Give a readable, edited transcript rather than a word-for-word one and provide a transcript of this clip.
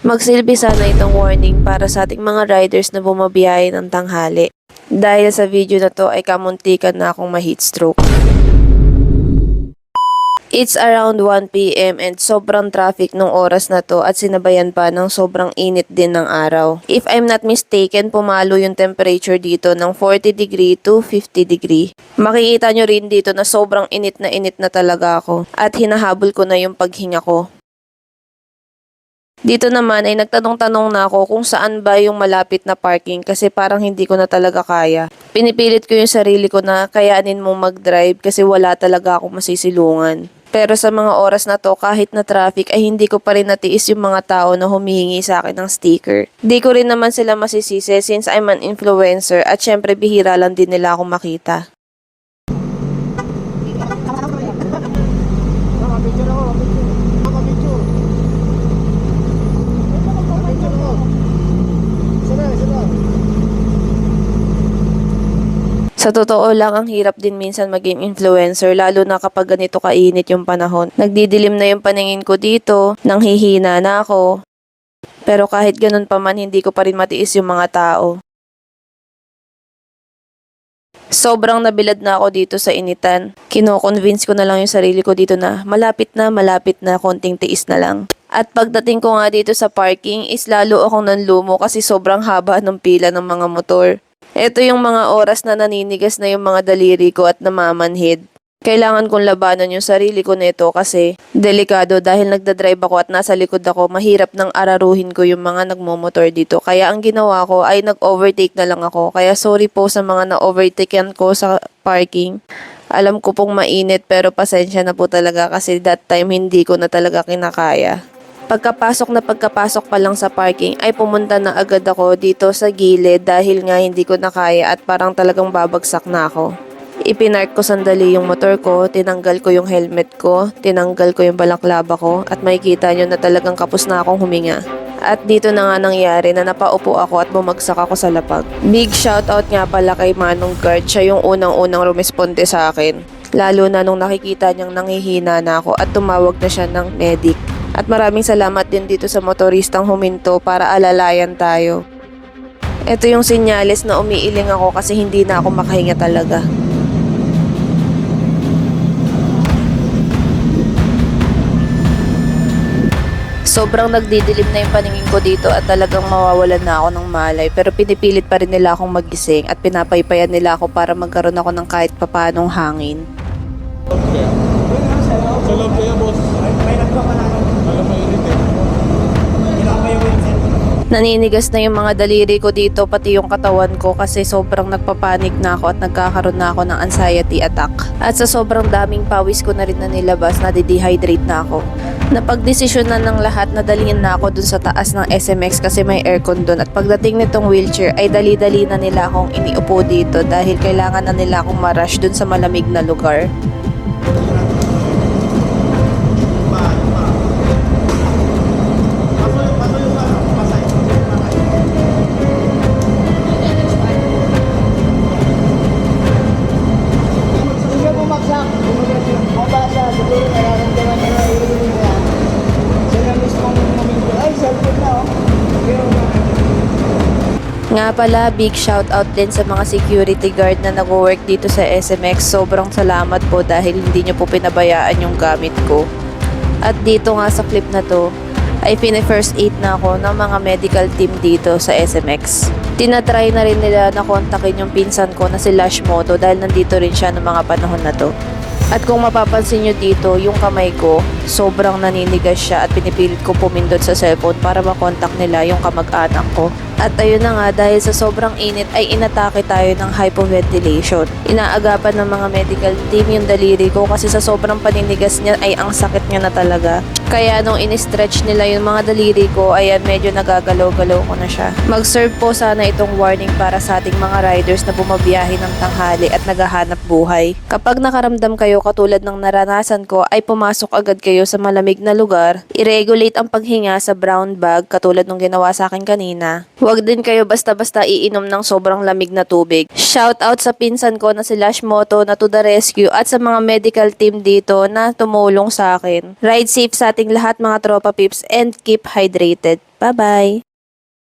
Magsilbi sana itong warning para sa ating mga riders na bumabiyahe ng tanghali. Dahil sa video na to ay kamuntikan na akong ma-heat stroke. It's around 1 PM and sobrang traffic nung oras na to at sinabayan pa ng sobrang init din ng araw. If I'm not mistaken, pumalo yung temperature dito ng 40 degree to 50 degree. Makikita nyo rin dito na sobrang init na talaga ako at hinahabol ko na yung paghinga ko. Dito naman ay nagtanong-tanong na ako kung saan ba yung malapit na parking kasi parang hindi ko na talaga kaya. Pinipilit ko yung sarili ko na kayanin mong mag-drive kasi wala talaga akong masisilungan. Pero sa mga oras na to, kahit na traffic ay hindi ko pa rin natiis yung mga tao na humihingi sa akin ng sticker. Di ko rin naman sila masisisi since I'm an influencer at syempre bihira lang din nila akong makita. Sa totoo lang, ang hirap din minsan maging influencer lalo na kapag ganito kainit yung panahon. Nagdidilim na yung paningin ko dito, nanghihina na ako. Pero kahit ganun pa man, hindi ko pa rin matiis yung mga tao. Sobrang nabilad na ako dito sa initan. Kino-convince ko na lang yung sarili ko dito na malapit na, konting tiis na lang. At pagdating ko nga dito sa parking is lalo akong nanlumo kasi sobrang haba ng pila ng mga motor. Ito yung mga oras na naninigas na yung mga daliri ko at namamanhid. Kailangan kong labanan yung sarili ko nito kasi delikado dahil nagdadrive ako at nasa likod ako, mahirap nang araruhin ko yung mga nagmomotor dito. Kaya ang ginawa ko ay nag-overtake na lang ako. Kaya sorry po sa mga na-overtaken ko sa parking. Alam ko pong mainit pero pasensya na po talaga kasi that time hindi ko na talaga kinakaya. Pagkapasok pa lang sa parking ay pumunta na agad ako dito sa gilid dahil nga hindi ko na kaya at parang talagang babagsak na ako. Ipinark ko sandali yung motor ko, tinanggal ko yung helmet ko, tinanggal ko yung balaklava ko at makikita nyo na talagang kapos na akong huminga. At dito na nga nangyari na napaupo ako at bumagsak ako sa lapag. Big shoutout nga pala kay Manong Guard, siya yung unang-unang rumisponde sa akin. Lalo na nung nakikita niyang nanghihina na ako at tumawag na siya ng medic. At maraming salamat din dito sa motoristang huminto para alalayan tayo. Ito yung senyales na umiiling ako kasi hindi na ako makahinga talaga. Sobrang nagdidilim na yung paningin ko dito at talagang mawawalan na ako ng malay. Pero pinipilit pa rin nila akong magising at pinapaypayan nila ako para magkaroon ako ng kahit papanong hangin. Sa loob kaya, boss. May nagpa na. Alam, mainit eh. Naninigas na yung mga daliri ko dito pati yung katawan ko kasi sobrang nagpapanik na ako at nagkakaroon na ako ng anxiety attack. At sa sobrang daming pawis ko na rin na nilabas, nadidehydrate na ako. Napagdesisyon na ng lahat na dalhin na ako dun sa taas ng SMX kasi may aircon dun at pagdating nitong wheelchair ay dali-dali na nila akong iniupo dito dahil kailangan na nila akong ma-rush dun sa malamig na lugar. Nga pala, big shoutout din sa mga security guard na nag-work dito sa SMX. Sobrang salamat po dahil hindi nyo po pinabayaan yung gamit ko. At dito nga sa clip na to, ay pine-first aid na ako ng mga medical team dito sa SMX. Tinatry na rin nila na kontakin yung pinsan ko na si Lash Moto dahil nandito rin siya ng mga panahon na to. At kung mapapansin nyo dito, yung kamay ko, sobrang naninigas siya at pinipilit ko pumindot sa cellphone para makontak nila yung kamag-anak ko. At ayun na nga, dahil sa sobrang init ay inatake tayo ng hypoventilation. Inaagapan ng mga medical team yung daliri ko kasi sa sobrang paninigas niya ay ang sakit niya na talaga. Kaya nung in-stretch nila yung mga daliri ko, ayan medyo nagagalaw-galaw ko na siya. Mag-serve po sana itong warning para sa ating mga riders na bumabiyahe ng tanghali at naghahanap buhay. Kapag nakaramdam kayo katulad ng naranasan ko ay pumasok agad kayo sa malamig na lugar, i-regulate ang paghinga sa brown bag katulad nung ginawa sa akin kanina. Huwag din kayo basta-basta iinom ng sobrang lamig na tubig. Shout out sa pinsan ko na si Lash Moto na to the rescue at sa mga medical team dito na tumulong sa akin. Ride safe sa ating lahat mga tropa pips and keep hydrated. Bye-bye!